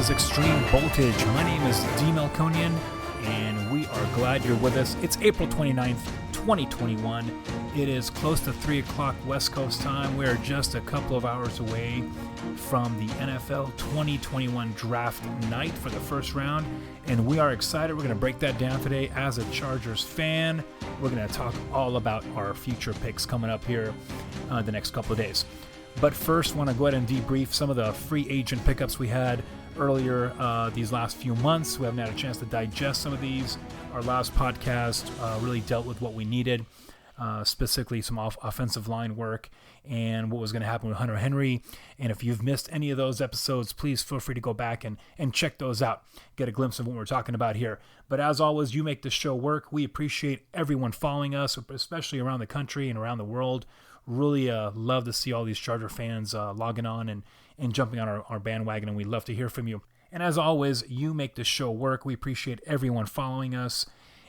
is Extreme Voltage. My name is D. Melkonian, and we are glad you're with us. It's April 29th, 2021. It is close to 3 o'clock West Coast time. We're just a couple of hours away from the NFL 2021 draft night for the first round, and we are excited. We're going to break that down today. As a Chargers fan, we're going to talk all about our future picks coming up here the next couple of days. But first, I want to go ahead and debrief some of the free agent pickups we had earlier these last few months. We haven't had a chance to digest some of these. Our last podcast really dealt with what we needed, specifically some offensive line work and what was going to happen with Hunter Henry. And if you've missed any of those episodes, please feel free to go back and check those out, get a glimpse of what we're talking about here. But as always, you make this show work. We appreciate everyone following us, especially around the country and around the world. Really love to see all these Charger fans logging on and jumping on our bandwagon, and we'd love to hear from you. And as always, you make this show work. We appreciate everyone following us.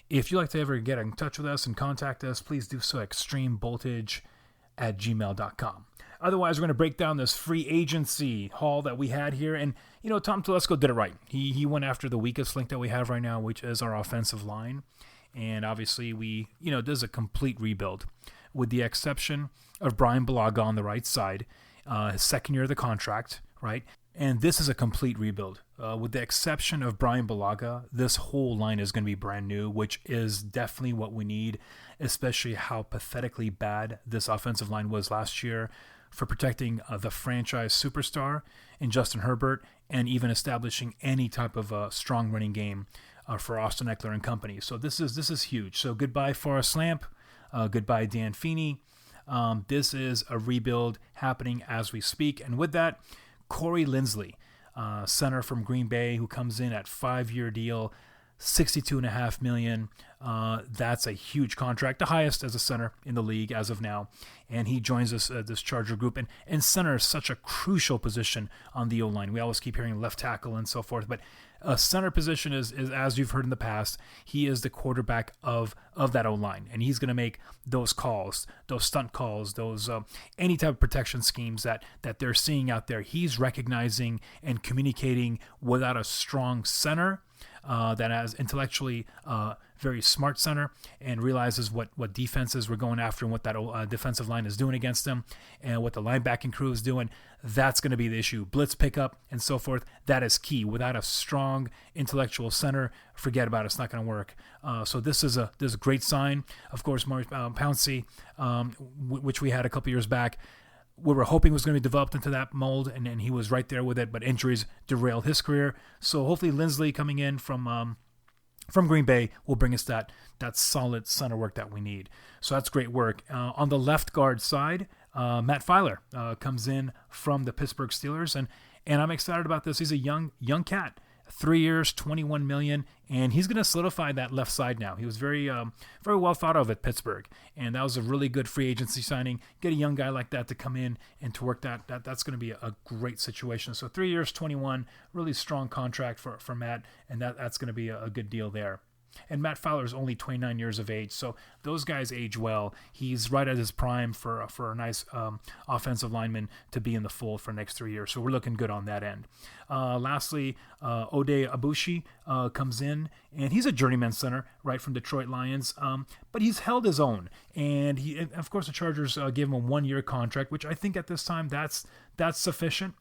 If you'd like to ever get in touch with us and contact us, please do so at extremevoltage@gmail.com. Otherwise, we're going to break down this free agency haul that we had here. And, you know, Tom Telesco did it right. He went after the weakest link that we have right now, which is our offensive line. And obviously, this is a complete rebuild, with the exception of Brian Bulaga on the right side, his second year of the contract, right? And this is a complete rebuild. With the exception of Brian Bulaga, this whole line is going to be brand new, which is definitely what we need, especially how pathetically bad this offensive line was last year for protecting the franchise superstar in Justin Herbert and even establishing any type of strong running game for Austin Eckler and company. So this is huge. So goodbye Forrest Lamp. Goodbye Dan Feeney. This is a rebuild happening as we speak. And with that, Corey Linsley, center from Green Bay, who comes in at 5-year deal, $62.5 million. That's a huge contract, the highest as a center in the league as of now. And he joins us this Charger group. And center is such a crucial position on the O-line. We always keep hearing left tackle and so forth, but a center position is, as you've heard in the past, he is the quarterback of that O-line, and he's going to make those calls, those stunt calls, those any type of protection schemes that they're seeing out there. He's recognizing and communicating without a strong center that has intellectually very smart center and realizes what defenses we're going after and what that defensive line is doing against them and what the linebacking crew is doing. That's going to be the issue. Blitz pickup and so forth, that is key. Without a strong intellectual center, forget about it. It's not going to work. So this is a great sign. Of course, Maurice Pouncey, which we had a couple years back, we were hoping was going to be developed into that mold, and he was right there with it, but injuries derailed his career. So hopefully Linsley coming in from Green Bay will bring us that solid center work that we need. So that's great work. On the left guard side, Matt Filer comes in from the Pittsburgh Steelers, and I'm excited about this. He's a young cat. 3 years, $21 million, and he's going to solidify that left side now. He was very well thought of at Pittsburgh, and that was a really good free agency signing. Get a young guy like that to come in and to work that's going to be a great situation. So 3 years, 21, really strong contract for Matt, and that's going to be a good deal there. And Matt Fowler is only 29 years of age, so those guys age well. He's right at his prime for a nice offensive lineman to be in the fold for the next 3 years, so we're looking good on that end. Lastly, Ode Abushi comes in, and he's a journeyman center, right, from Detroit Lions, but he's held his own, and of course the Chargers gave him a 1-year contract, which I think at this time that's sufficient.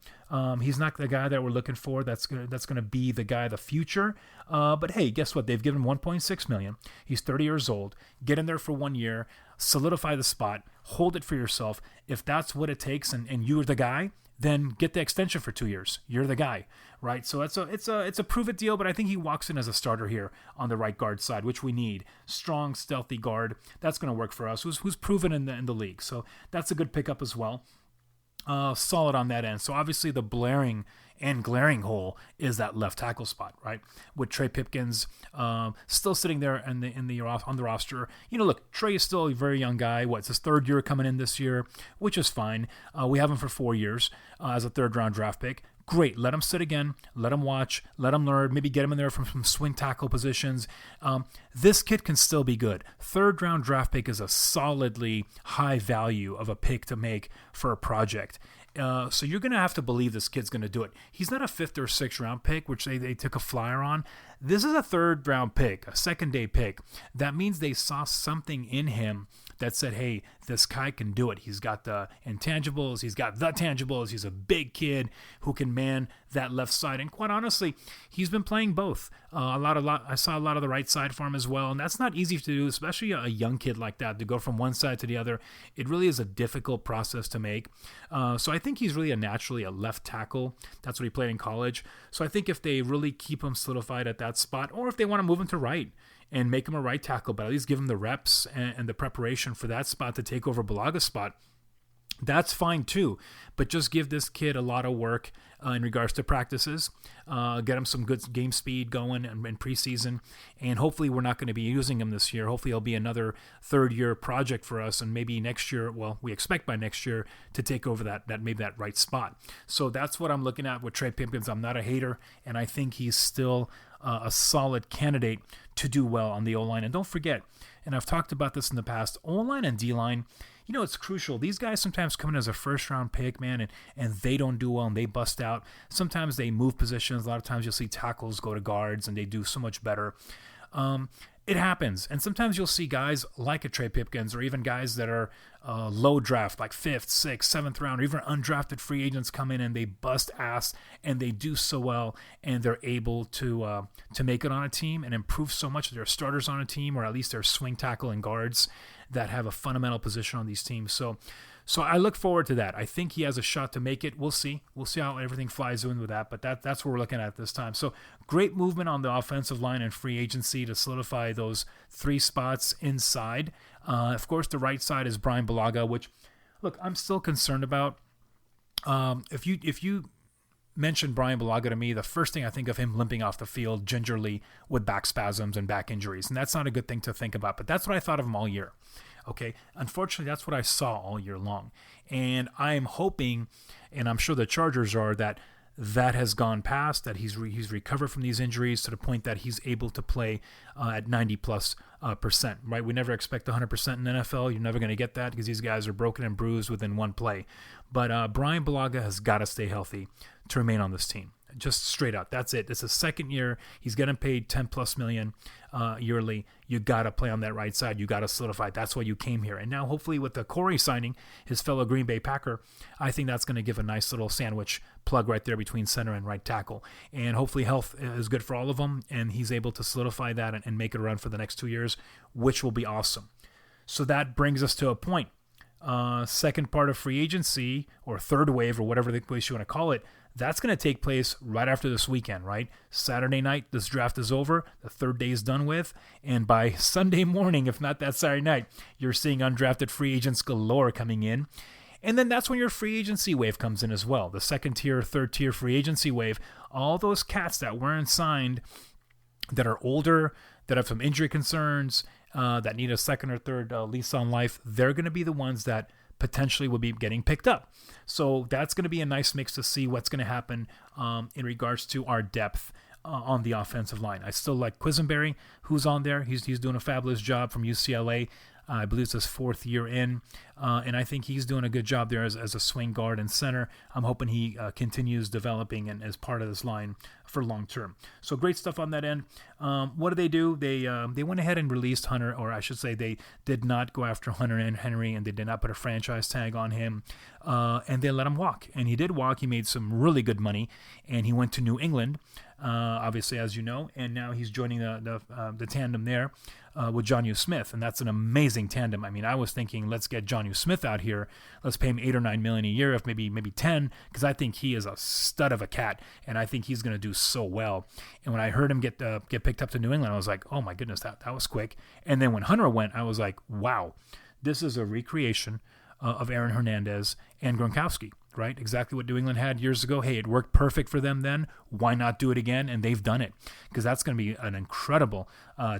He's not the guy that we're looking for. That's gonna be the guy of the future. But hey, guess what? They've given him $1.6 million. He's 30 years old. Get in there for 1 year, solidify the spot, hold it for yourself. If that's what it takes, and you're the guy, then get the extension for 2 years. You're the guy, right? So it's a prove it deal. But I think he walks in as a starter here on the right guard side, which we need. Strong, stealthy guard. That's gonna work for us. Who's proven in the league. So that's a good pickup as well. Solid on that end. So obviously the blaring and glaring hole is that left tackle spot, right? With Trey Pipkins still sitting there on the roster. You know, look, Trey is still a very young guy. It's his third year coming in this year, which is fine. We have him for 4 years as a third-round draft pick. great. Let him sit again. Let him watch. Let him learn. Maybe get him in there from some swing tackle positions. This kid can still be good. Third round draft pick is a solidly high value of a pick to make for a project. So you're going to have to believe this kid's going to do it. He's not a 5th or 6th round pick, which they took a flyer on. This is a 3rd round pick, a 2nd day pick. That means they saw something in him that said, hey, this guy can do it. He's got the intangibles. He's got the tangibles. He's a big kid who can man that left side. And quite honestly, he's been playing both. I saw a lot of the right side for him as well. And that's not easy to do, especially a young kid like that, to go from one side to the other. It really is a difficult process to make. So I think he's really naturally a left tackle. That's what he played in college. So I think if they really keep him solidified at that spot, or if they want to move him to right, and make him a right tackle, but at least give him the reps and the preparation for that spot to take over Bulaga's spot, that's fine too. But just give this kid a lot of work in regards to practices, get him some good game speed going in preseason, and hopefully we're not going to be using him this year. Hopefully he'll be another 3rd-year project for us, and maybe next year, well, we expect by next year to take over that right spot. So that's what I'm looking at with Trey Pipkins. I'm not a hater, and I think he's still a solid candidate to do well on the O-line. And don't forget, and I've talked about this in the past, O-line and D-line, it's crucial. These guys sometimes come in as a 1st-round pick, man, and they don't do well and they bust out. Sometimes they move positions. A lot of times you'll see tackles go to guards and they do so much better. It happens. And sometimes you'll see guys like a Trey Pipkins, or even guys that are low draft, like 5th, 6th, 7th round, or even undrafted free agents come in and they bust ass and they do so well, and they're able to make it on a team and improve so much. They're starters on a team, or at least they're swing tackle and guards that have a fundamental position on these teams. So I look forward to that. I think he has a shot to make it. We'll see. We'll see how everything flies in with that, but that's what we're looking at this time. So great movement on the offensive line and free agency to solidify those 3 spots inside. Of course, the right side is Bryan Bulaga, which, look, I'm still concerned about. If you mention Bryan Bulaga to me, the first thing I think of him limping off the field gingerly with back spasms and back injuries, and that's not a good thing to think about, but that's what I thought of him all year. Okay, unfortunately, that's what I saw all year long. And I am hoping, and I'm sure the Chargers are, that has gone past, that he's recovered from these injuries to the point that he's able to play at 90+%, right? We never expect 100% in the NFL. You're never going to get that because these guys are broken and bruised within one play. But Bryan Bulaga has got to stay healthy to remain on this team. Just straight up. That's it. It's his 2nd year. He's getting paid $10+ million yearly. You got to play on that right side. You got to solidify. That's why you came here. And now hopefully with the Corey signing, his fellow Green Bay Packer, I think that's going to give a nice little sandwich plug right there between center and right tackle. And hopefully health is good for all of them, and he's able to solidify that and make it a run for the next 2 years, which will be awesome. So that brings us to a point. Second part of free agency, or third wave, or whatever the place you want to call it, that's going to take place right after this weekend, right? Saturday night, this draft is over. The 3rd day is done with. And by Sunday morning, if not that Saturday night, you're seeing undrafted free agents galore coming in. And then that's when your free agency wave comes in as well. The 2nd tier, 3rd tier free agency wave. All those cats that weren't signed, that are older, that have some injury concerns, that need a 2nd or 3rd lease on life, they're going to be the ones that potentially will be getting picked up. So that's going to be a nice mix to see what's going to happen in regards to our depth on the offensive line. I still like Quisenberry, who's on there. He's doing a fabulous job from UCLA. I believe it's his 4th year in, and I think he's doing a good job there as a swing guard and center. I'm hoping he continues developing and as part of this line for long term. So great stuff on that end. What do? They went ahead and released Hunter, or I should say they did not go after Hunter and Henry, and they did not put a franchise tag on him, and they let him walk. And he did walk. He made some really good money, and he went to New England, obviously, as you know, and now he's joining the tandem there with Jonnu Smith, and that's an amazing tandem. I mean, I was thinking, let's get Jonnu Smith out here. Let's pay him $8 or $9 million a year, if maybe 10, because I think he is a stud of a cat, and I think he's going to do so well. And when I heard him get picked up to New England, I was like, oh my goodness, that was quick. And then when Hunter went, I was like, wow, this is a recreation of Aaron Hernandez and Gronkowski, right? Exactly what New England had years ago. Hey, it worked perfect for them then. Why not do it again? And they've done it, because that's going to be an incredible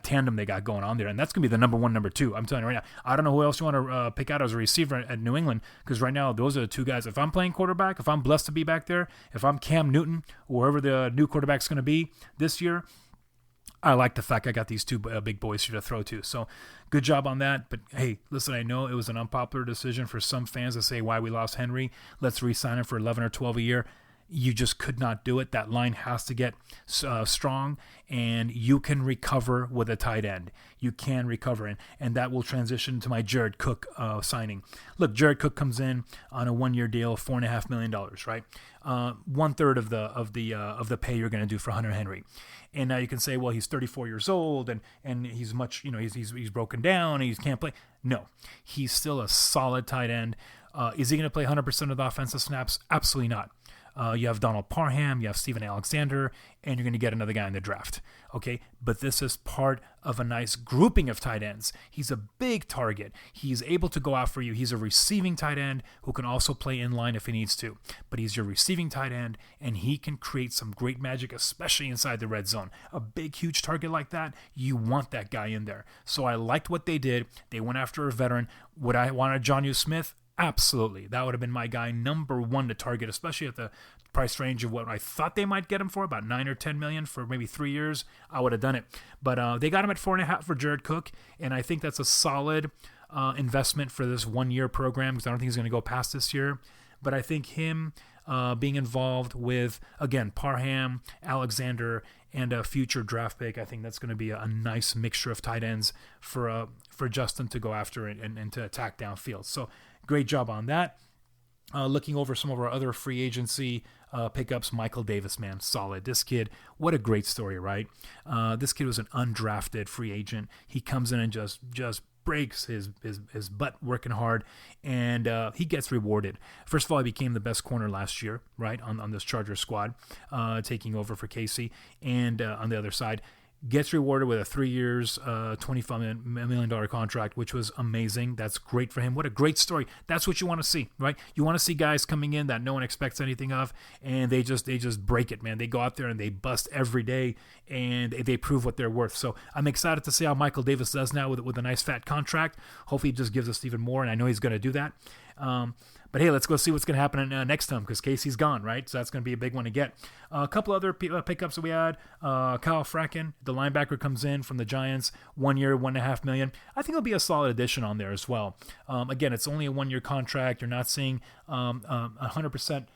tandem they got going on there. And that's going to be the number one, number two. I'm telling you right now. I don't know who else you want to pick out as a receiver at New England, because right now those are the two guys. If I'm playing quarterback, if I'm blessed to be back there, if I'm Cam Newton, or whoever the new quarterback's going to be this year, I like the fact I got these two big boys here to throw to. So good job on that. But hey, listen, I know it was an unpopular decision for some fans to say why we lost Henry. Let's re-sign him for 11 or 12 a year. You just could not do it. That line has to get strong, and you can recover with a tight end. You can recover, and that will transition to my Jared Cook signing. Look, Jared Cook comes in on a 1-year deal, $4.5 million, right? 1/3 of the pay you're going to do for Hunter Henry. And now you can say, well, he's 34 years old, and he's much, he's broken down, and he can't play. No, he's still a solid tight end. Is he going to play 100% of the offensive snaps? Absolutely not. You have Donald Parham, you have Steven Alexander, and you're going to get another guy in the draft. Okay, but this is part of a nice grouping of tight ends. He's a big target. He's able to go out for you. He's a receiving tight end who can also play in line if he needs to. But he's your receiving tight end, and he can create some great magic, especially inside the red zone. A big, huge target like that, you want that guy in there. So I liked what they did. They went after a veteran. Would I want a Jonnu Smith? Absolutely. That would have been my guy number one to target, especially at the price range of what I thought they might get him for, about $9 or $10 million for maybe 3 years. I would have done it. But they got him at 4.5 for Jared Cook, and I think that's a solid investment for this 1-year program, because I don't think he's going to go past this year. But I think him being involved with, again, Parham, Alexander, and a future draft pick, I think that's going to be a nice mixture of tight ends for Justin to go after and to attack downfield. So great job on that. Looking over some of our other free agency pickups, Michael Davis, man, solid. This kid, what a great story, right? This kid was an undrafted free agent. He comes in and just breaks his butt working hard, and he gets rewarded. First of all, he became the best corner last year, right, on this Chargers squad, taking over for Casey. And on the other side, gets rewarded with a 3 years, $25 million contract, which was amazing. That's great for him. What a great story. That's what you want to see, right? You want to see guys coming in that no one expects anything of, and they just break it, man. They go out there and they bust every day, and they prove what they're worth. So I'm excited to see how Michael Davis does now with a nice fat contract. Hopefully he just gives us even more, and I know he's going to do that. But hey, let's go see what's going to happen next time, because Casey's gone, right? So that's going to be a big one to get. A couple other pickups that we had. Kyle Fracken, the linebacker, comes in from the Giants. 1 year, $1.5 million. I think it'll be a solid addition on there as well. Again, it's only a 1-year contract. You're not seeing 100%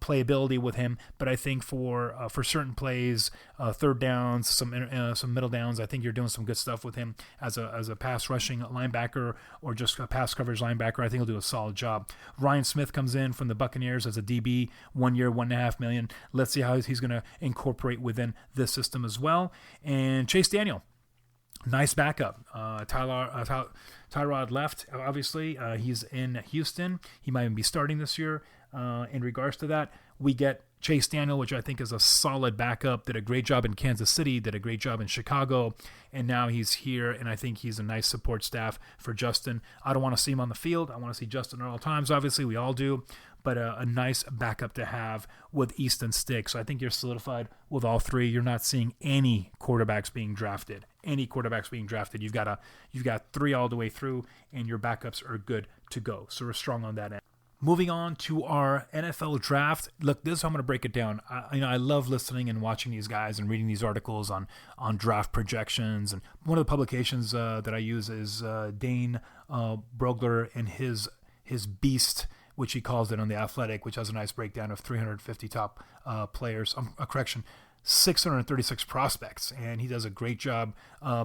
playability with him, but I think for certain plays, third downs, some middle downs, I think you're doing some good stuff with him as a pass rushing linebacker or just a pass coverage linebacker. I think he'll do a solid job. Ryan Smith comes in from the Buccaneers as a DB, 1 year, $1.5 million. Let's see how he's going to incorporate within this system as well. And Chase Daniel, nice backup. Tyrod left, obviously. He's in Houston. He might even be starting this year. In regards to that, we get Chase Daniel, which I think is a solid backup, did a great job in Kansas City, did a great job in Chicago, and now he's here, and I think he's a nice support staff for Justin. I don't want to see him on the field. I want to see Justin at all times. Obviously, we all do, but a nice backup to have with Easton Stick. So I think you're solidified with all three. You're not seeing any quarterbacks being drafted. You've got three all the way through, and your backups are good to go. So we're strong on that end. Moving on to our NFL draft. Look, this is how I'm going to break it down. I love listening and watching these guys and reading these articles on draft projections. And one of the publications that I use is Dane Brogler and his Beast, which he calls it, on The Athletic, which has a nice breakdown of 350 top players. 636 prospects, and he does a great job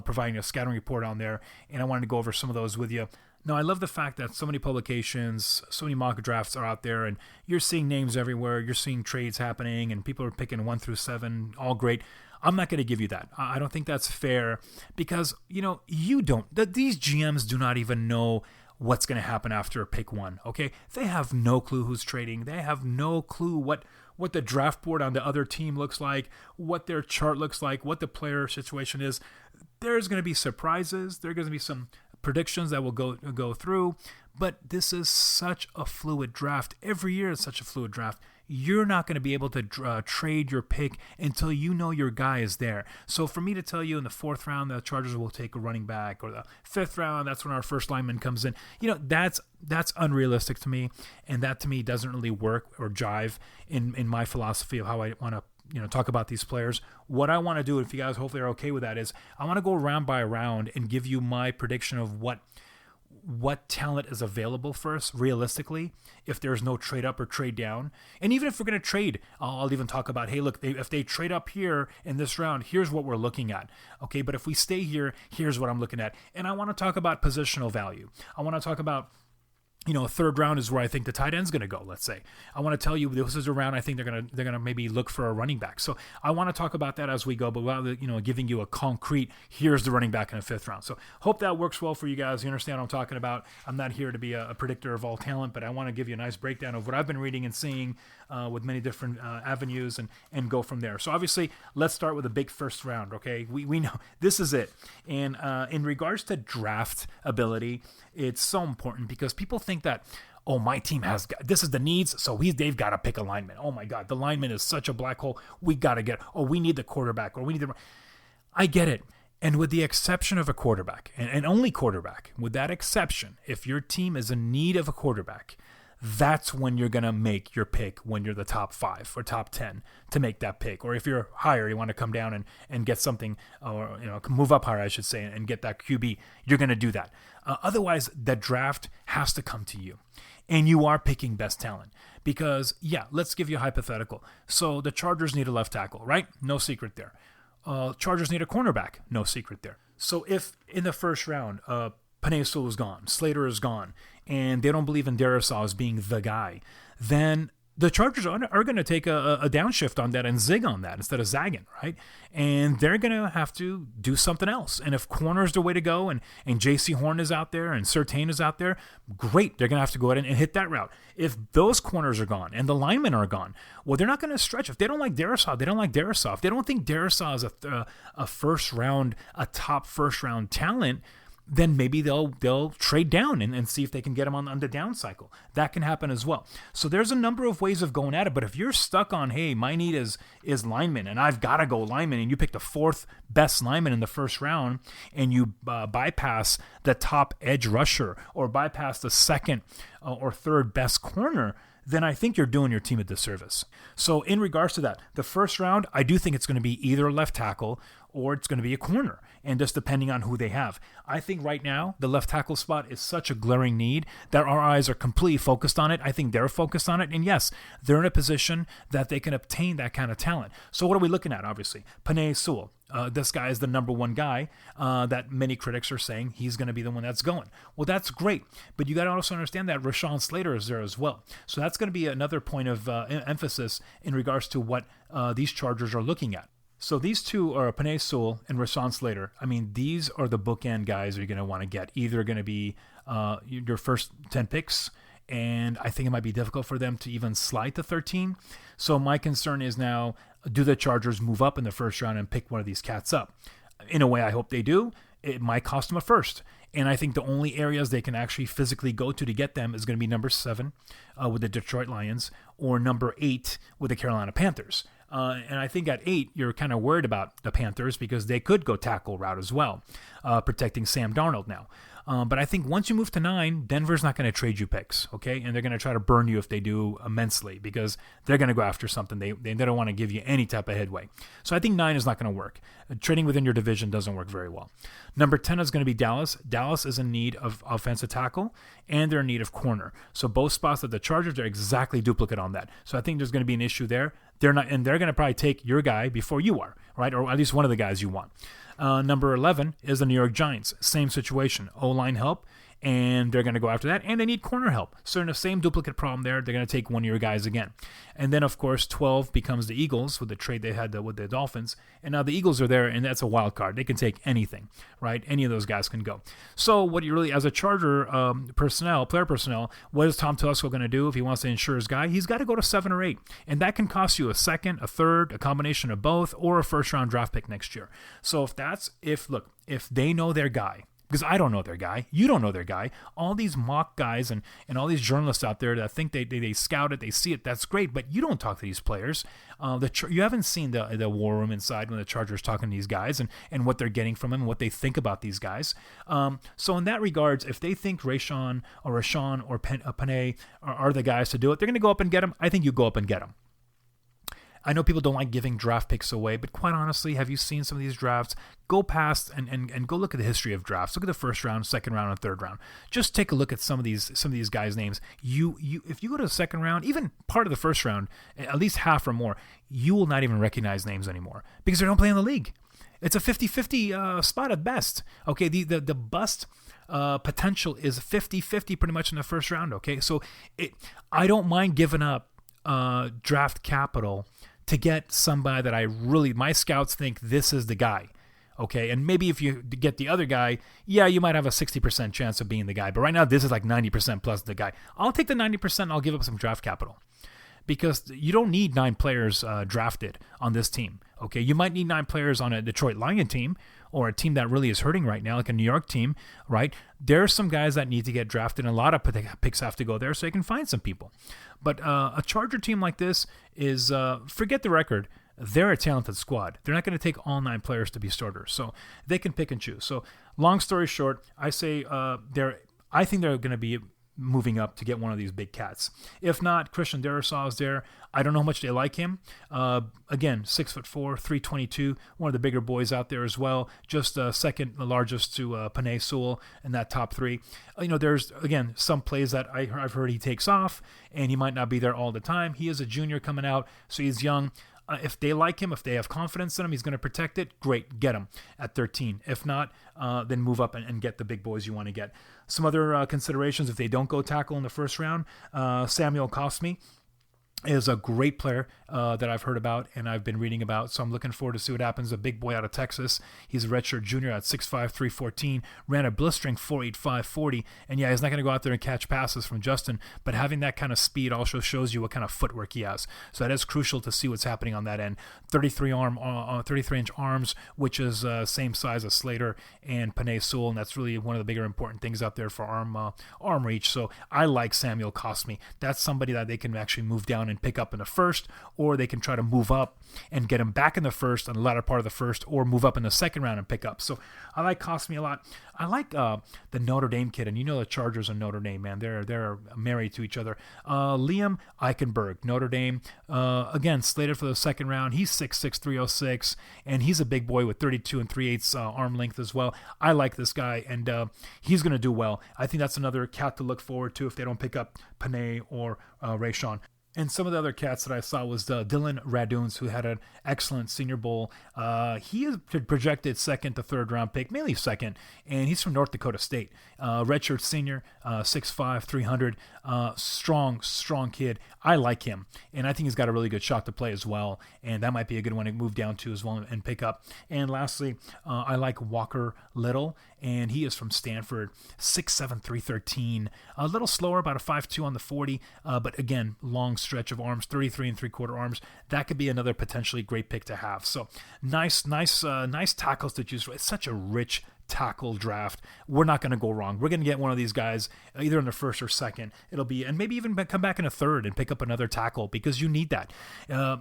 providing a scouting report on there. And I wanted to go over some of those with you. Now, I love the fact that so many publications, so many mock drafts are out there, and you're seeing names everywhere. You're seeing trades happening, and people are picking 1 through 7, all great. I'm not going to give you that. I don't think that's fair, because, you don't. These GMs do not even know what's going to happen after pick 1, okay? They have no clue who's trading. They have no clue what the draft board on the other team looks like, what their chart looks like, what the player situation is. There's going to be surprises. There are going to be some predictions that will go through. But this is such a fluid draft. Every year it's such a fluid draft. You're not going to be able to trade your pick until you know your guy is there. So for me to tell you in the 4th round the Chargers will take a running back, or the 5th round that's when our first lineman comes in, that's unrealistic to me, and that to me doesn't really work or jive in my philosophy of how I want to talk about these players. What I want to do, if you guys hopefully are okay with that, is I want to go round by round and give you my prediction of what talent is available first, realistically, if there's no trade up or trade down. And even if we're going to trade, I'll even talk about, hey, look, if they trade up here in this round, here's what we're looking at. Okay, but if we stay here, here's what I'm looking at. And I want to talk about positional value. I want to talk about, 3rd round is where I think the tight end's going to go, let's say. I want to tell you this is a round I think they're going to maybe look for a running back. So I want to talk about that as we go, but without, giving you a concrete, here's the running back in the 5th round. So hope that works well for you guys. You understand what I'm talking about. I'm not here to be a predictor of all talent, but I want to give you a nice breakdown of what I've been reading and seeing with many different avenues and go from there. So obviously, let's start with a big 1st round, okay? We know this is it. And in regards to draft ability, it's so important because people think that, oh, my team this is the needs, so they've got to pick a lineman. Oh my God, the lineman is such a black hole. We got to we need the quarterback, or we need I get it. And with the exception of a quarterback, and only quarterback, with that exception, if your team is in need of a quarterback, that's when you're going to make your pick when you're the top 5 or top 10 to make that pick. Or if you're higher, you want to come down and get something, or move up higher, I should say, and get that QB, you're going to do that. Otherwise, the draft has to come to you. And you are picking best talent. Because, let's give you a hypothetical. So the Chargers need a left tackle, right? No secret there. Chargers need a cornerback. No secret there. So if in the 1st round, Penei Sewell is gone, Slater is gone, and they don't believe in Darisaw as being the guy, then the Chargers are going to take a downshift on that and zig on that instead of zagging, right? And they're going to have to do something else. And if corner is the way to go, and J.C. Horn is out there and Surtain is out there, great. They're going to have to go ahead and hit that route. If those corners are gone and the linemen are gone, well, they're not going to stretch. If they don't like Darisaw, they don't like Darisaw. If they don't think Darisaw is a top first round talent, then maybe they'll trade down and see if they can get him on the down cycle. That can happen as well. So there's a number of ways of going at it. But if you're stuck on, hey, my need is lineman, and I've got to go lineman, and you pick the 4th best lineman in the 1st round, and you bypass the top edge rusher or bypass the 2nd or 3rd best corner, then I think you're doing your team a disservice. So in regards to that, the 1st round, I do think it's going to be either a left tackle or it's going to be a corner, and just depending on who they have. I think right now the left tackle spot is such a glaring need that our eyes are completely focused on it. I think they're focused on it, and yes, they're in a position that they can obtain that kind of talent. So what are we looking at, obviously? Penei Sewell. This guy is the number 1 guy that many critics are saying he's going to be the one that's going. Well, that's great, but you got to also understand that Rashawn Slater is there as well. So that's going to be another point of emphasis in regards to what these Chargers are looking at. So these two are Penei Sewell and Rashawn Slater. I mean, these are the bookend guys you're going to want to get. Either going to be your first 10 picks, and I think it might be difficult for them to even slide to 13. So my concern is now, do the Chargers move up in the 1st round and pick one of these cats up? In a way, I hope they do. It might cost them a 1st. And I think the only areas they can actually physically go to get them is going to be number 7 with the Detroit Lions, or number 8 with the Carolina Panthers. And I think at 8, you're kind of worried about the Panthers because they could go tackle route as well, protecting Sam Darnold now. But I think once you move to 9, Denver's not going to trade you picks, okay? And they're going to try to burn you if they do immensely because they're going to go after something. They don't want to give you any type of headway. So I think 9 is not going to work. Trading within your division doesn't work very well. Number 10 is going to be Dallas. Dallas is in need of offensive tackle, and they're in need of corner. So both spots at the Chargers are exactly duplicate on that. So I think there's going to be an issue there. They're going to probably take your guy before you are, right? Or at least one of the guys you want. Number 11 is the New York Giants. Same situation. O-line help, and they're going to go after that, and they need corner help. So in the same duplicate problem there, they're going to take one of your guys again. And then, of course, 12 becomes the Eagles with the trade they had with the Dolphins. And now the Eagles are there, and that's a wild card. They can take anything, right? Any of those guys can go. So what you really, as a Charger player personnel, what is Tom Telesco going to do if he wants to insure his guy? He's got to go to 7 or 8. And that can cost you a 2nd, a 3rd, a combination of both, or a 1st-round draft pick next year. So if they know their guy, because I don't know their guy. You don't know their guy. All these mock guys and all these journalists out there that think they scout it, they see it, that's great, but you don't talk to these players. You haven't seen the war room inside when the Chargers talking to these guys and what they're getting from them and what they think about these guys. So in that regards, if they think Rashawn or Penei are the guys to do it, they're going to go up and get them. I think you go up and get them. I know people don't like giving draft picks away, but quite honestly, have you seen some of these drafts? Go past and go look at the history of drafts. Look at the first round, second round, and third round. Just take a look at some of these guys' names. If you go to the second round, even part of the first round, at least half or more, you will not even recognize names anymore because they don't play in the league. It's a 50-50 spot at best. Okay, the bust potential is 50-50 pretty much in the first round. Okay, so I don't mind giving up draft capital to get somebody that my scouts think this is the guy. Okay, and maybe if you get the other guy, yeah, you might have a 60% chance of being the guy. But right now, this is like 90% plus the guy. I'll take the 90% and I'll give up some draft capital. Because you don't need 9 players drafted on this team. Okay, you might need 9 players on a Detroit Lion team or a team that really is hurting right now, like a New York team, right? There are some guys that need to get drafted, and a lot of picks have to go there so they can find some people. But a Charger team like this is, forget the record, they're a talented squad. They're not going to take all 9 players to be starters, so they can pick and choose. So long story short, I say I think they're going to be moving up to get one of these big cats. If not, Christian Darrisaw is there. I don't know how much they like him. Again, 6'4", 322, one of the bigger boys out there as well. Just second largest to Penei Sewell in that top 3. There's, again, some plays that I've heard he takes off, and he might not be there all the time. He is a junior coming out, so he's young. If they like him, if they have confidence in him, he's going to protect it, great, get him at 13. If not, then move up and get the big boys you want to get. Some other considerations, if they don't go tackle in the first round, Samuel Cosmi is a great player that I've heard about and I've been reading about, so I'm looking forward to see what happens. A big boy out of Texas. He's a redshirt junior at 6'5", 314, ran a blistering 4.85 40, and yeah, he's not going to go out there and catch passes from Justin, but having that kind of speed also shows you what kind of footwork he has. So that is crucial to see what's happening on that end. 33-inch arms, which is same size as Slater and Penei Sewell, and that's really one of the bigger important things out there for arm reach. So I like Samuel Cosmi. That's somebody that they can actually move down and pick up in the first, or they can try to move up and get him back in the first, on the latter part of the first, or move up in the second round and pick up. So I like Cosmi a lot. I like the Notre Dame kid, and the Chargers and Notre Dame, man, they're married to each other. Liam Eichenberg, Notre Dame, again slated for the second round. He's 6'6", 306, and he's a big boy with 32 3/8 arm length as well. I like this guy, and he's going to do well. I think that's another cat to look forward to if they don't pick up Penei or Rashawn. And some of the other cats that I saw was Dylan Raduns, who had an excellent Senior Bowl. He is projected second to third round pick, mainly second, and he's from North Dakota State. Redshirt senior, 6'5", 300, strong kid. I like him, and I think he's got a really good shot to play as well, and that might be a good one to move down to as well and pick up. And lastly, I like Walker Little, and he is from Stanford, 6'7", 313, a little slower, about a 5'2" on the 40, but again, long stretch of arms, 33 3/4 arms. That could be another potentially great pick to have. So nice tackles to choose from. It's such a rich tackle draft. We're not going to go wrong. We're going to get one of these guys either in the first or second. It'll be, and maybe even come back in a third and pick up another tackle, because you need that.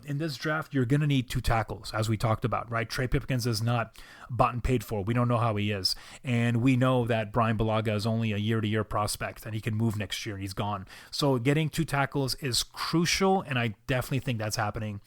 In this draft, you're going to need 2 tackles, as we talked about, right? Trey Pipkins is not bought and paid for. We don't know how he is. And we know that Brian Bulaga is only a year-to-year prospect, and he can move next year, and he's gone. So getting 2 tackles is crucial, and I definitely think that's happening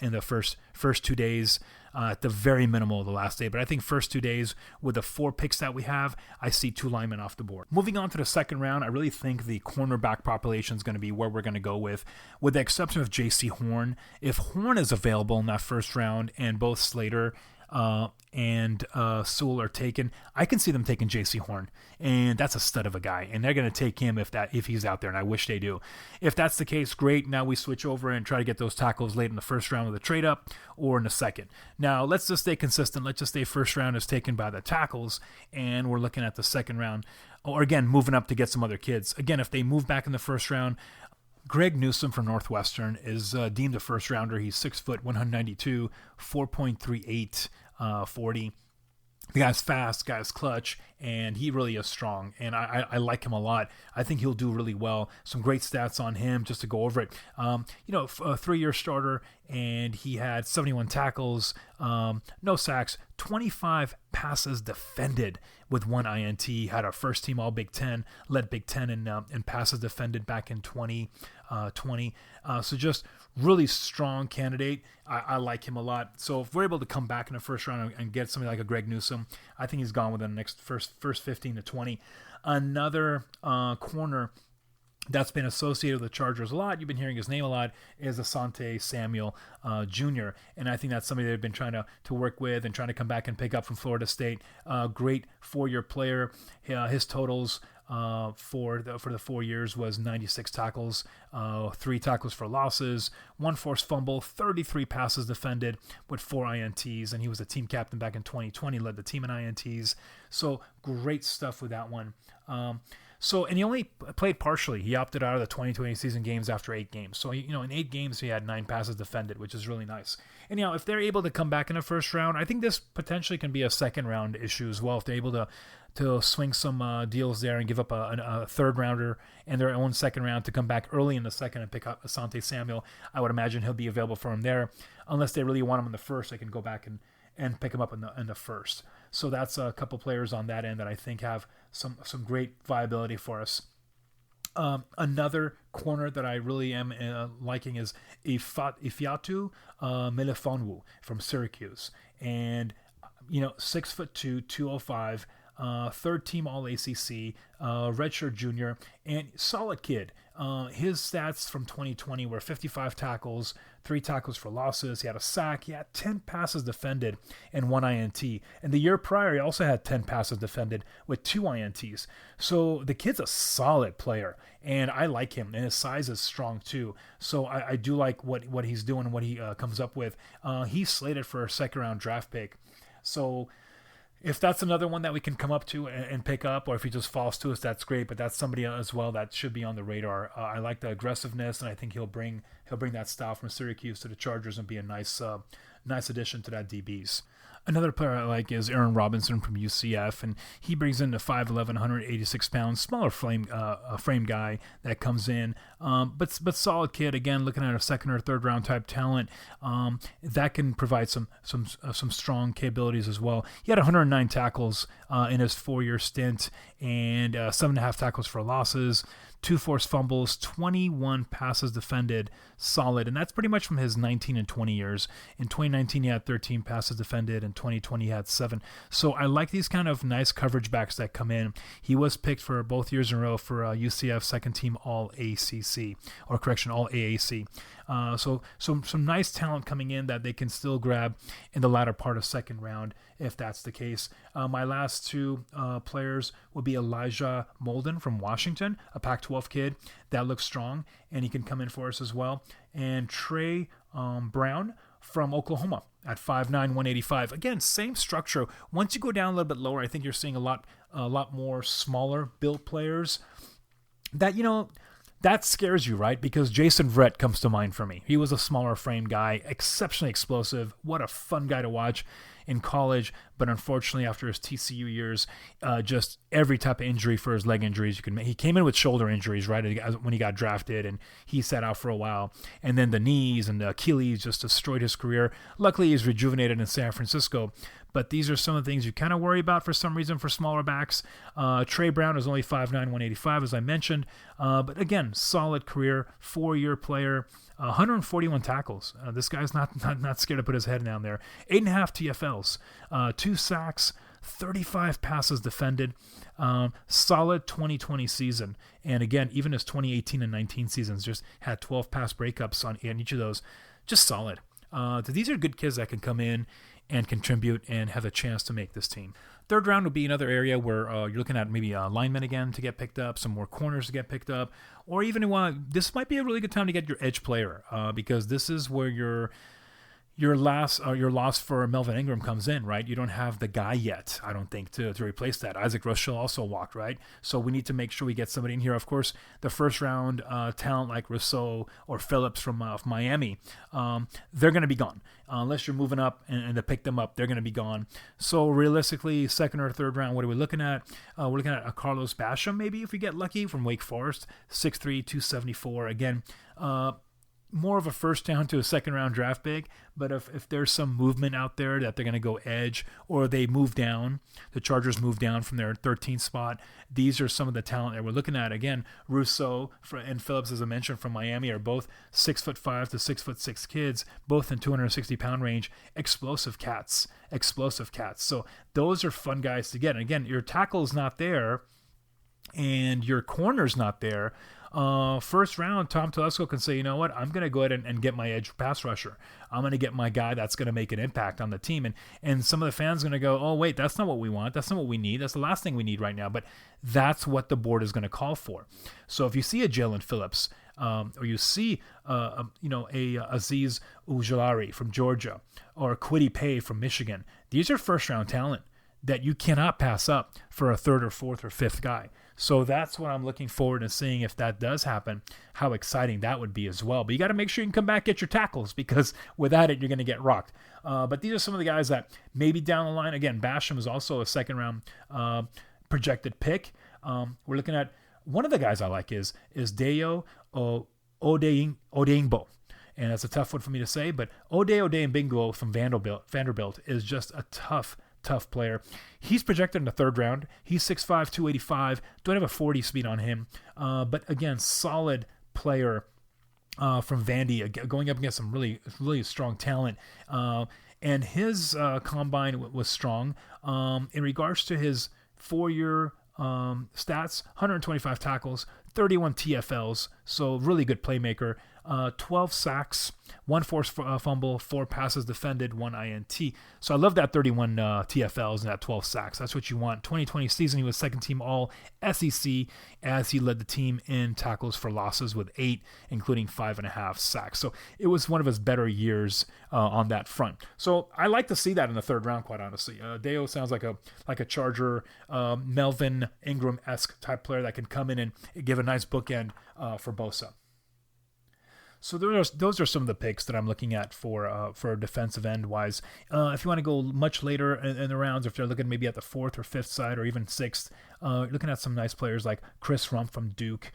in the first 2 days. At the very minimal of the last day. But I think first 2 days with the 4 picks that we have, I see 2 linemen off the board. Moving on to the second round, I really think the cornerback population is going to be where we're going to go with the exception of J.C. Horn. If Horn is available in that first round and both Slater and Sewell are taken, I can see them taking J.C. Horn, and that's a stud of a guy, and they're going to take him if he's out there, and I wish they do. If that's the case, great. Now we switch over and try to get those tackles late in the first round with a trade up or in the second. Now let's just stay consistent. Let's just say first round is taken by the tackles, and we're looking at the second round, or again moving up to get some other kids. Again, if they move back in the first round, Greg Newsome from Northwestern is deemed a first rounder. He's 6 foot, 192, 4.38, 40. The guy's fast, guy's clutch, and he really is strong, and I like him a lot. I think he'll do really well. Some great stats on him just to go over it. A 3-year starter, and he had 71 tackles, no sacks, 25 passes defended with 1 INT. Had our first team All Big Ten, led Big Ten in passes defended back in 2020. So just really strong candidate. I like him a lot. So if we're able to come back in the first round and get somebody like a Greg Newsome, I think he's gone within the next first 15 to 20. Another corner that's been associated with the Chargers a lot, you've been hearing his name a lot, is Asante Samuel Jr. And I think that's somebody they've been trying to work with and trying to come back and pick up from Florida State. Great 4-year player. His totals for the 4 years was 96 tackles, 3 tackles for losses, 1 forced fumble, 33 passes defended with 4 INTs, and he was a team captain back in 2020, led the team in INTs. So great stuff with that one. And he only played partially. He opted out of the 2020 season games after 8 games. So, in 8 games, he had 9 passes defended, which is really nice. And, if they're able to come back in the first round, I think this potentially can be a second round issue as well. If they're able to swing some deals there and give up a third rounder and their own second round to come back early in the second and pick up Asante Samuel, I would imagine he'll be available for him there. Unless they really want him in the first, they can go back and pick him up in the first. So that's a couple players on that end that I think have some great viability for us. Another corner that I really am liking is Ifeatu Melifonwu from Syracuse. And, 6'2", 205, third team All ACC, redshirt junior, and solid kid. His stats from 2020 were 55 tackles, 3 tackles for losses. He had a sack. He had 10 passes defended and 1 INT. And the year prior, he also had 10 passes defended with 2 INTs. So the kid's a solid player, and I like him. And his size is strong too. So I do like what he's doing and what he comes up with. He's slated for a second-round draft pick. So if that's another one that we can come up to and pick up, or if he just falls to us, that's great. But that's somebody as well that should be on the radar. I like the aggressiveness, and I think he'll bring that style from Syracuse to the Chargers and be a nice addition to that DBs. Another player I like is Aaron Robinson from UCF, and he brings in the 5'11", 186 pounds, smaller frame guy that comes in, but solid kid. Again, looking at a second or third round type talent, that can provide some strong capabilities as well. He had 109 tackles in his 4-year stint, and 7.5 tackles for losses, 2 forced fumbles, 21 passes defended, solid. And that's pretty much from his 19 and 20 years. In 2019, he had 13 passes defended. In 2020, he had 7. So I like these kind of nice coverage backs that come in. He was picked for both years in a row for UCF second team All ACC, All AAC. So some nice talent coming in that they can still grab in the latter part of second round if that's the case. My last 2 players would be Elijah Molden from Washington, a Pac-12 kid that looks strong, and he can come in for us as well. And Trey Brown from Oklahoma at 5'9", 185. Again, same structure. Once you go down a little bit lower, I think you're seeing a lot more smaller built players that, that scares you, right? Because Jason Verrett comes to mind for me. He was a smaller frame guy, exceptionally explosive. What a fun guy to watch in college, but unfortunately after his TCU years, just every type of injury for his leg injuries you can make. He came in with shoulder injuries right when he got drafted, and he sat out for a while. And then the knees and the Achilles just destroyed his career. Luckily, he's rejuvenated in San Francisco. But these are some of the things you kind of worry about for some reason for smaller backs. Trey Brown is only 5'9", 185, as I mentioned. But again, solid career, 4-year player, 141 tackles. This guy's not scared to put his head down there. 8.5 TFLs, 2 sacks, 35 passes defended. Solid 2020 season. And again, even his 2018 and 19 seasons just had 12 pass breakups on each of those. Just solid. These are good kids that can come in and contribute and have a chance to make this team. Third round would be another area where you're looking at maybe linemen again to get picked up, some more corners to get picked up, or even this might be a really good time to get your edge player because this is where your loss for Melvin Ingram comes in, right? You don't have the guy yet, I don't think, to replace that. Isaac Rochelle also walked, right? So we need to make sure we get somebody in here. Of course, the first round talent like Rousseau or Phillips from Miami, they're going to be gone. Unless you're moving up and to pick them up, they're going to be gone. So realistically, second or third round, what are we looking at? We're looking at a Carlos Basham, maybe, if we get lucky, from Wake Forest, 6'3", 274. Again, more of a first down to a second round draft pick, but if there's some movement out there that they're going to go edge, or they move down, the Chargers move down from their 13th spot, these are some of the talent that we're looking at. Again, Rousseau and Phillips, as I mentioned, from Miami, are both 6'5" to 6'6" kids, both in 260-pound range, explosive cats. So those are fun guys to get. And again, your tackle's not there and your corner's not there. First round, Tom Telesco can say, you know what, I'm going to go ahead and get my edge pass rusher. I'm going to get my guy that's going to make an impact on the team. And some of the fans are going to go, oh, wait, that's not what we want. That's not what we need. That's the last thing we need right now. But that's what the board is going to call for. So if you see a Jalen Phillips, or you see, a Azeez Ujulari from Georgia, or Kwity Paye from Michigan, these are first-round talent that you cannot pass up for a third or fourth or fifth guy. So that's what I'm looking forward to seeing. If that does happen, how exciting that would be as well. But you got to make sure you can come back, get your tackles, because without it, you're going to get rocked. But these are some of the guys that maybe down the line, again, Basham is also a second-round projected pick. We're looking at one of the guys I like is Dayo Odeyingbo. And that's a tough one for me to say, but Odeyingbo from Vanderbilt is just a tough player. He's projected in the third round. He's 6'5", 285. Don't have a 40 speed on him. But again, solid player from Vandy, going up against some really, really strong talent. And his combine was strong. In regards to his 4-year stats, 125 tackles, 31 TFLs, so really good playmaker. 12 sacks, 1 forced fumble, 4 passes defended, 1 INT. So I love that 31 TFLs and that 12 sacks. That's what you want. 2020 season, he was second team all SEC as he led the team in tackles for losses with 8, including 5.5 sacks. So it was one of his better years on that front. So I like to see that in the third round, quite honestly. Dayo sounds like a Charger, Melvin Ingram-esque type player that can come in and give a nice bookend for Bosa. So those are some of the picks that I'm looking at for defensive end wise. If you want to go much later in the rounds, if they're looking maybe at the 4th or 5th side or even 6th, looking at some nice players like Chris Rump from Duke,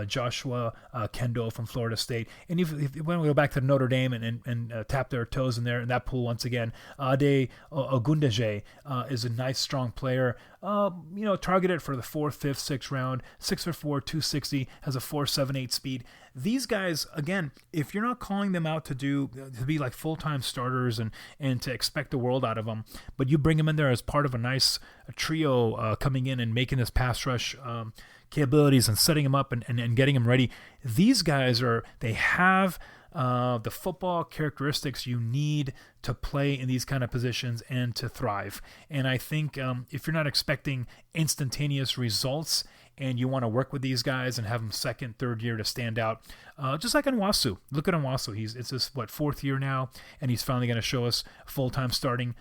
Joshua Kendo from Florida State. And if you want to go back to Notre Dame and tap their toes in there in that pool once again, Ade Ogundeje is a nice, strong player. Targeted for the 4th, 5th, 6th round, 6'4", 260, has a 4.78 speed. These guys, again, if you're not calling them out to be like full-time starters and to expect the world out of them, but you bring them in there as part of a nice trio coming in and making this pass rush capabilities and setting them up and getting them ready. These guys they have the football characteristics you need to play in these kind of positions and to thrive. And I think if you're not expecting instantaneous results and you want to work with these guys and have them second, third year to stand out, just like Nwasu. Look at Nwasu. It's his 4th year now, and he's finally going to show us full-time starting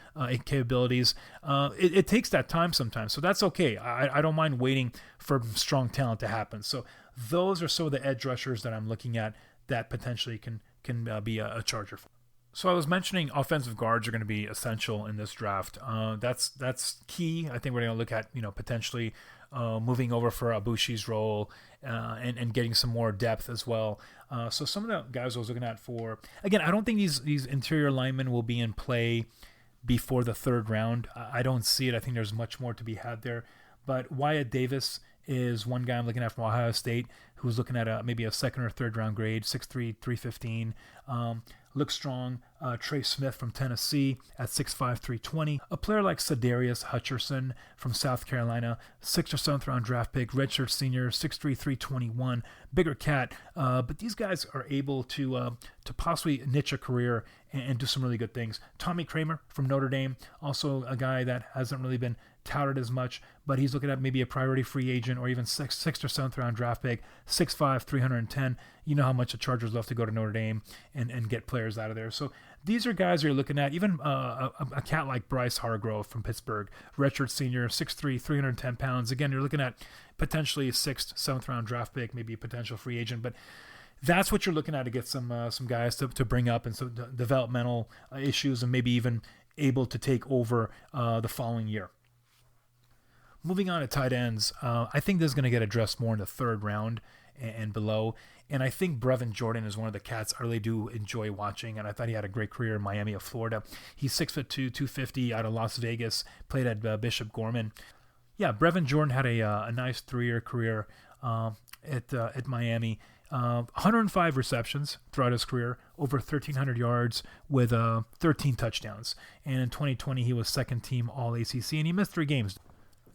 capabilities. It takes that time sometimes, so that's okay. I don't mind waiting for strong talent to happen. So those are some of the edge rushers that I'm looking at that potentially can be a Charger. So I was mentioning offensive guards are going to be essential in this draft. That's key. I think we're going to look at potentially moving over for Abushi's role and getting some more depth as well. So some of the guys I was looking at for, again, I don't think these interior linemen will be in play before the 3rd round. I don't see it. I think there's much more to be had there. But Wyatt Davis is one guy I'm looking at from Ohio State who's looking at maybe a 2nd or 3rd round grade, 6'3", 315. Looks strong. Trey Smith from Tennessee at 6'5", 320. A player like Sadarius Hutcherson from South Carolina, 6th or 7th round draft pick, redshirt senior, 6'3", 321. Bigger cat. But these guys are able to possibly niche a career and do some really good things. Tommy Kramer from Notre Dame, also a guy that hasn't really been touted as much, but he's looking at maybe a priority free agent or even sixth or seventh round draft pick, 6'5", 310. You know how much the Chargers love to go to Notre Dame and get players out of there. So these are guys you're looking at. Even a cat like Bryce Hargrove from Pittsburgh, redshirt senior, 6'3", 310 pounds. Again, you're looking at potentially a sixth, seventh round draft pick, maybe a potential free agent, but that's what you're looking at to get some guys to bring up and some developmental issues and maybe even able to take over the following year. Moving on to tight ends, I think this is going to get addressed more in the third round and below. And I think Brevin Jordan is one of the cats I really do enjoy watching, and I thought he had a great career in Miami of Florida. He's 6'2", 250 out of Las Vegas, played at Bishop Gorman. Yeah, Brevin Jordan had a nice 3-year career at Miami. 105 receptions throughout his career, over 1,300 yards with 13 touchdowns. And in 2020, he was second team All-ACC, and he missed 3 games.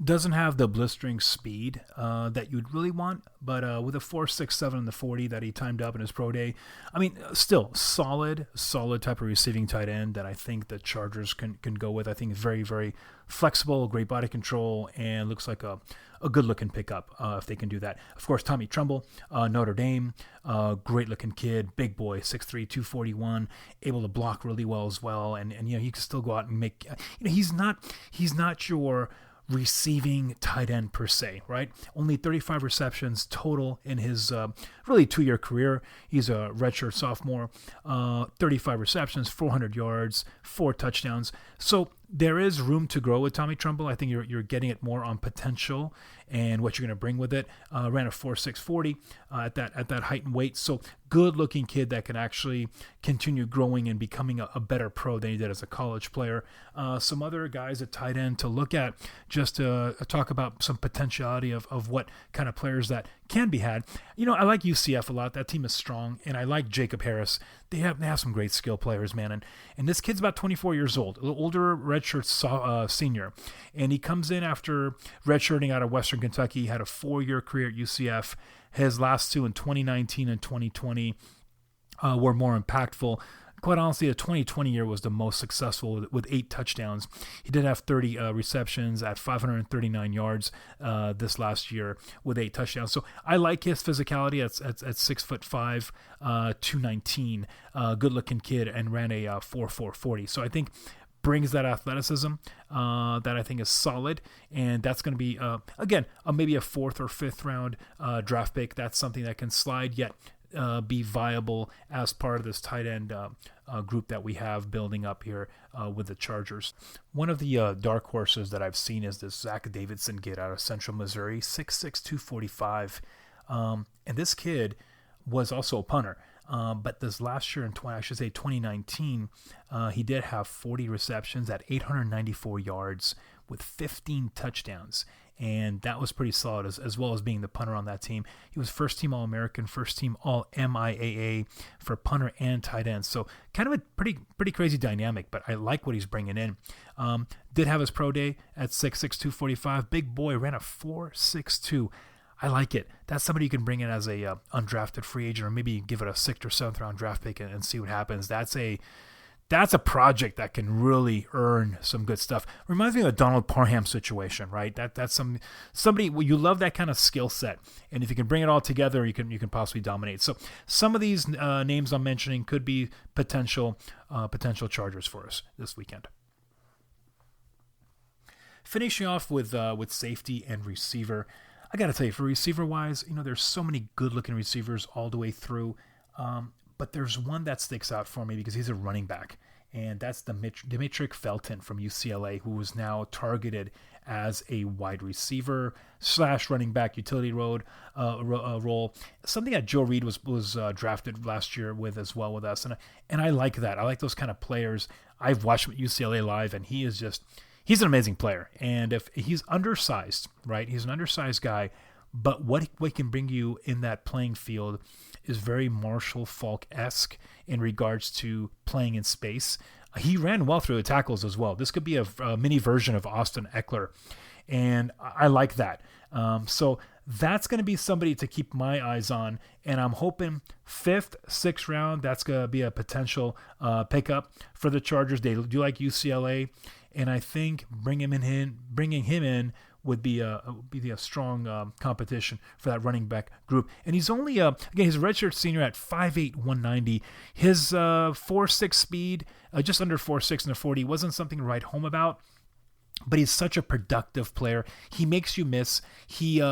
Doesn't have the blistering speed that you'd really want, but with a 4.67 in the 40 that he timed up in his pro day, I mean, still solid type of receiving tight end that I think the Chargers can go with. I think very, very flexible, great body control, and looks like a good-looking pickup if they can do that. Of course, Tommy Tremble, Notre Dame, great-looking kid, big boy, 6'3", 241, able to block really well as well, and you know, he can still go out and make. You know, he's not your receiving tight end per se, right? Only 35 receptions total in his really 2-year career. He's a redshirt sophomore, 35 receptions, 400 yards, 4 touchdowns. So there is room to grow with Tommy Tremble. I think you're getting it more on potential and what you're going to bring with it. Ran a 4.6 40 at that height and weight. So good-looking kid that can actually continue growing and becoming a better pro than he did as a college player. Some other guys at tight end to look at, just to talk about some potentiality of what kind of players that can be had. You know, I like UCF a lot. That team is strong, and I like Jacob Harris. They have some great skill players, man. And this kid's about 24 years old, a little older, redshirt senior. And he comes in after redshirting out of Western Kentucky. He had a 4-year career at UCF. His last 2 in 2019 and 2020 were more impactful. Quite honestly, the 2020 year was the most successful with 8 touchdowns. He did have 30 receptions at 539 yards this last year with 8 touchdowns. So I like his physicality at 6'5", 219. Good-looking kid, and ran a 4.4 40. So I think brings that athleticism that I think is solid, and that's going to be again maybe a 4th or 5th round draft pick. That's something that can slide yet be viable as part of this tight end group that we have building up here with the Chargers. One of the dark horses that I've seen is this Zach Davidson kid out of Central Missouri, 6'6", 245, and this kid was also a punter. But this last year in 2019, he did have 40 receptions at 894 yards with 15 touchdowns. And that was pretty solid, as well as being the punter on that team. He was first team All-American, first team All-MIAA for punter and tight end. So kind of a pretty crazy dynamic, but I like what he's bringing in. Did have his pro day at 6'6", 245. Big boy, ran a 4.62. I like it. That's somebody you can bring in as a undrafted free agent, or maybe give it a 6th or 7th round draft pick and see what happens. That's a project that can really earn some good stuff. Reminds me of a Donald Parham situation, right? That's somebody you love that kind of skill set, and if you can bring it all together, you can possibly dominate. So some of these names I'm mentioning could be potential Chargers for us this weekend. Finishing off with safety and receiver. I got to tell you, for receiver-wise, you know, there's so many good-looking receivers all the way through, but there's one that sticks out for me because he's a running back, and that's Demetric Felton from UCLA, who is now targeted as a wide receiver / running back utility role. Something that Joe Reed was drafted last year with as well with us, and I like that. I like those kind of players. I've watched UCLA live, and he's an amazing player. And if he's undersized, right? He's an undersized guy, but what he can bring you in that playing field is very Marshall Faulk-esque in regards to playing in space. He ran well through the tackles as well. This could be a mini version of Austin Eckler, and I like that. So that's going to be somebody to keep my eyes on, and I'm hoping 5th, 6th round, that's going to be a potential pickup for the Chargers. They do like UCLA, and I think bringing him in would be a strong competition for that running back group. And he's only again, he's a redshirt senior at 5'8", 190. His 4.6 speed, just under 4.6 in the 40, wasn't something to write home about. But he's such a productive player. He makes you miss. He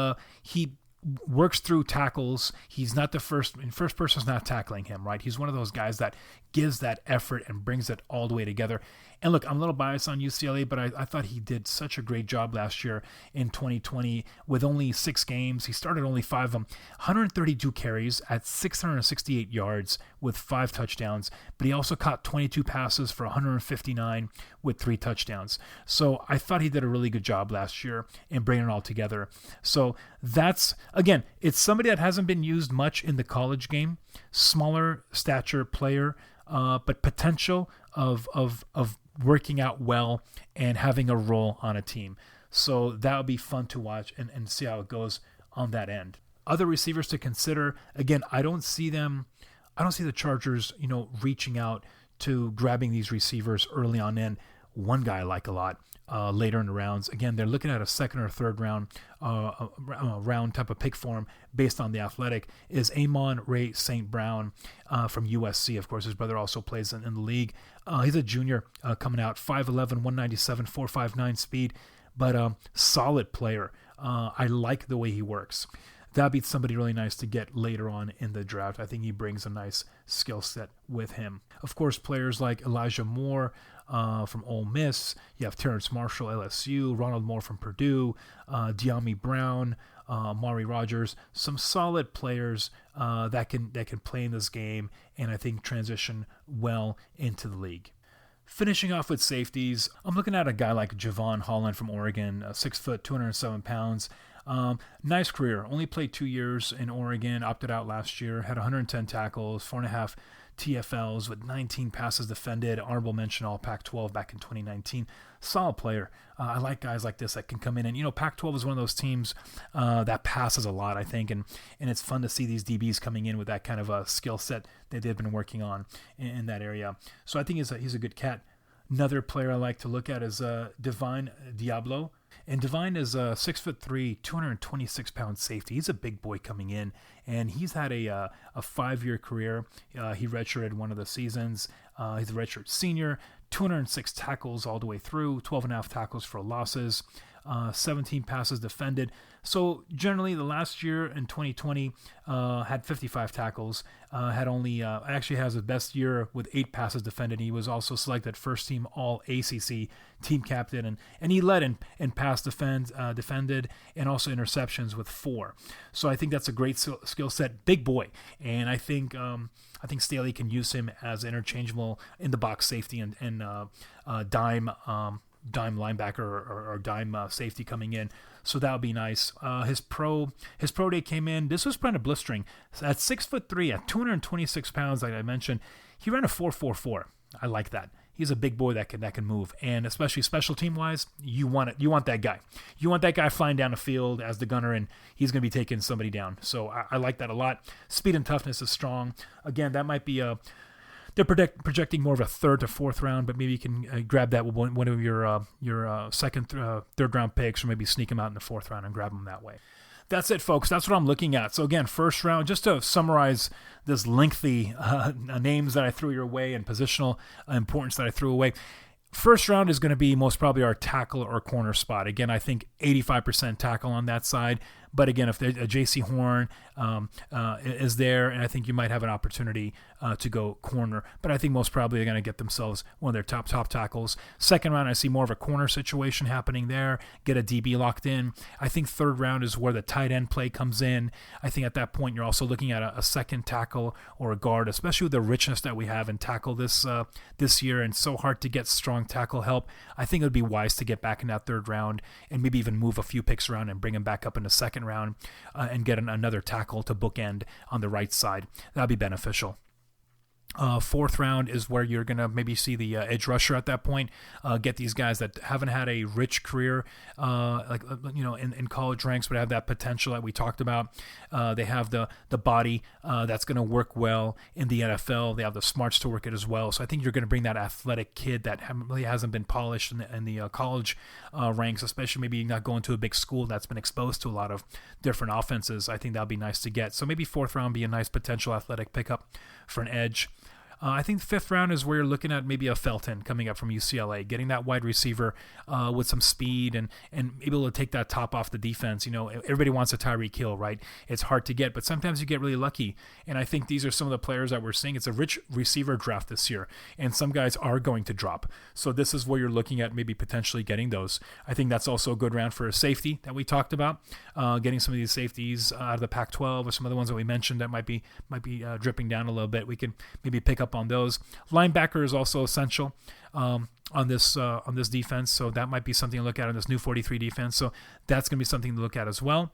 works through tackles. He's not the first person's not tackling him, right? He's one of those guys that gives that effort and brings it all the way together. And look, I'm a little biased on UCLA, but I thought he did such a great job last year in 2020 with only 6 games. He started only 5 of them, 132 carries at 668 yards with 5 touchdowns, but he also caught 22 passes for 159 with 3 touchdowns. So I thought he did a really good job last year in bringing it all together. So that's, again, it's somebody that hasn't been used much in the college game, smaller stature player, but potential of working out well and having a role on a team. So that would be fun to watch and see how it goes on that end. Other receivers to consider, again, I don't see the Chargers, reaching out to grabbing these receivers early on in. One guy I like a lot later in the rounds. Again, they're looking at a second or third round type of pick for him based on the athletic, is Amon-Ra St. Brown from USC. Of course, his brother also plays in the league. He's a junior coming out, 5'11", 197, 4.59 speed, but solid player. I like the way he works. That'd be somebody really nice to get later on in the draft. I think he brings a nice skill set with him. Of course, players like Elijah Moore from Ole Miss. You have Terrence Marshall, LSU, Ronald Moore from Purdue, De'Ami Brown, Mari Rogers. Some solid players that can play in this game and I think transition well into the league. Finishing off with safeties, I'm looking at a guy like Javon Holland from Oregon, 6 foot, 207 pounds. Nice career. Only played 2 years in Oregon, opted out last year, had 110 tackles, 4.5 TFLs with 19 passes defended, honorable mention all Pac-12 back in 2019. Solid player. I like guys like this that can come in. And, Pac-12 is one of those teams that passes a lot, I think. And it's fun to see these DBs coming in with that kind of a skill set that they've been working on in that area. So I think he's a good cat. Another player I like to look at is Divine Diablo. And Divine is a 6'3", 226-pound safety. He's a big boy coming in, and he's had a 5-year career. He redshirted one of the seasons. He's a redshirt senior, 206 tackles all the way through, 12.5 tackles for losses, 17 passes defended. So generally, the last year in 2020 had 55 tackles. Actually has his best year with 8 passes defended. He was also selected first team All ACC team captain, and he led in pass defended and also interceptions with 4. So I think that's a great skill set. Big boy, and I think Staley can use him as interchangeable in the box safety and dime linebacker or dime safety coming in. So that would be nice. His pro day came in. This was kind of blistering. At 6'3", at 226 pounds, like I mentioned, he ran a 4.44. I like that. He's a big boy that can move, and especially special team wise, you want it. You want that guy. You want that guy flying down the field as the gunner, and he's going to be taking somebody down. So I like that a lot. Speed and toughness is strong. Again, that might be they're projecting more of a 3rd to 4th round, but maybe you can grab that with one of your second, 3rd round picks, or maybe sneak them out in the 4th round and grab them that way. That's it, folks. That's what I'm looking at. So again, first round, just to summarize this lengthy names that I threw your way and positional importance that I threw away. First round is going to be most probably our tackle or corner spot. Again, I think 85% tackle on that side. But again, if J.C. Horn is there, and I think you might have an opportunity to go corner. But I think most probably they're going to get themselves one of their top tackles. Second round, I see more of a corner situation happening there. Get a DB locked in. I think third round is where the tight end play comes in. I think at that point you're also looking at a second tackle or a guard, especially with the richness that we have in tackle this year, and so hard to get strong tackle help. I think it would be wise to get back in that third round and maybe even move a few picks around and bring them back up in the second round and get another tackle to bookend on the right side. That'd be beneficial. Fourth round is where you're going to maybe see the edge rusher at that point. Get these guys that haven't had a rich career, in college ranks, but have that potential that we talked about. They have the body that's going to work well in the NFL. They have the smarts to work it as well. So I think you're going to bring that athletic kid that really hasn't been polished in the college ranks, especially maybe not going to a big school that's been exposed to a lot of different offenses. I think that'll be nice to get. So maybe fourth round be a nice potential athletic pickup for an edge. I think the fifth round is where you're looking at maybe a Felton coming up from UCLA, getting that wide receiver with some speed and able to take that top off the defense. Everybody wants a Tyreek Hill, right? It's hard to get, but sometimes you get really lucky. And I think these are some of the players that we're seeing. It's a rich receiver draft this year, and some guys are going to drop. So this is where you're looking at maybe potentially getting those. I think that's also a good round for a safety that we talked about, getting some of these safeties out of the Pac-12 or some of the ones that we mentioned that might be dripping down a little bit. We can maybe pick up on those. Linebacker is also essential on this defense, so that might be something to look at on this new 43 defense. So that's going to be something to look at as well.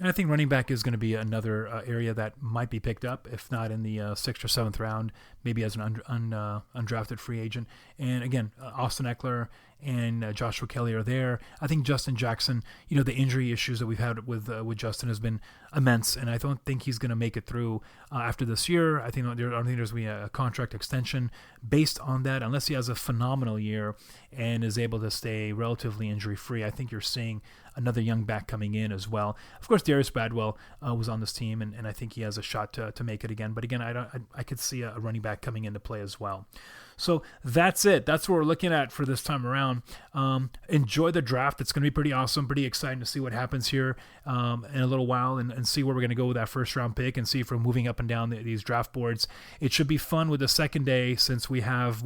And I think running back is going to be another area that might be picked up, if not in the 6th or 7th round, maybe as an undrafted free agent. And again, Austin Eckler and Joshua Kelly are there. I think Justin Jackson, the injury issues that we've had with Justin has been immense, and I don't think he's going to make it through after this year. I don't think there's going to be a contract extension based on that, unless he has a phenomenal year and is able to stay relatively injury-free. I think you're seeing another young back coming in as well. Of course, Darius Bradwell was on this team, and I think he has a shot to make it again. But again, I could see a running back coming into play as well. So that's it. That's what we're looking at for this time around. Enjoy the draft. It's going to be pretty awesome, pretty exciting to see what happens here in a little while and see where we're going to go with that first round pick and see if we're moving up and down these draft boards. It should be fun with the second day since we have,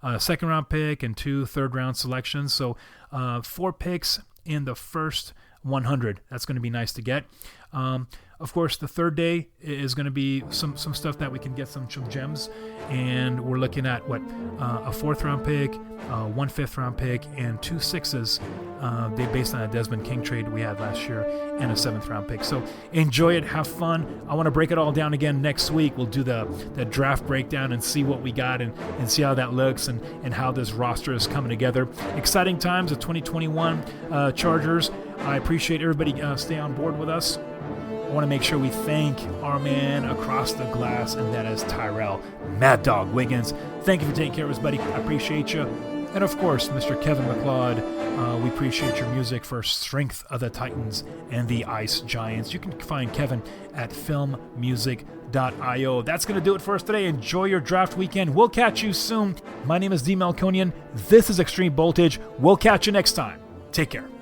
a second round pick and 2 third round selections. So 4 picks in the first 100. That's going to be nice to get. Of course, the third day is going to be some stuff that we can get some gems, and we're looking at a 4th round pick, 1 5th round pick, and 2 6s. They based on a Desmond King trade we had last year, and a 7th round pick. So enjoy it, have fun. I want to break it all down again next week. We'll do the draft breakdown and see what we got and see how that looks and how this roster is coming together. Exciting times of 2021 Chargers. I appreciate everybody stay on board with us. I want to make sure we thank our man across the glass, and that is Tyrell Mad Dog Wiggins. Thank you for taking care of us, buddy. I appreciate you. And of course, Mr. Kevin MacLeod, we appreciate your music for Strength of the Titans and the Ice Giants. You can find Kevin at filmmusic.io. That's going to do it for us today. Enjoy your draft weekend. We'll catch you soon. My name is D. Melkonian. This is Extreme Voltage. We'll catch you next time. Take care.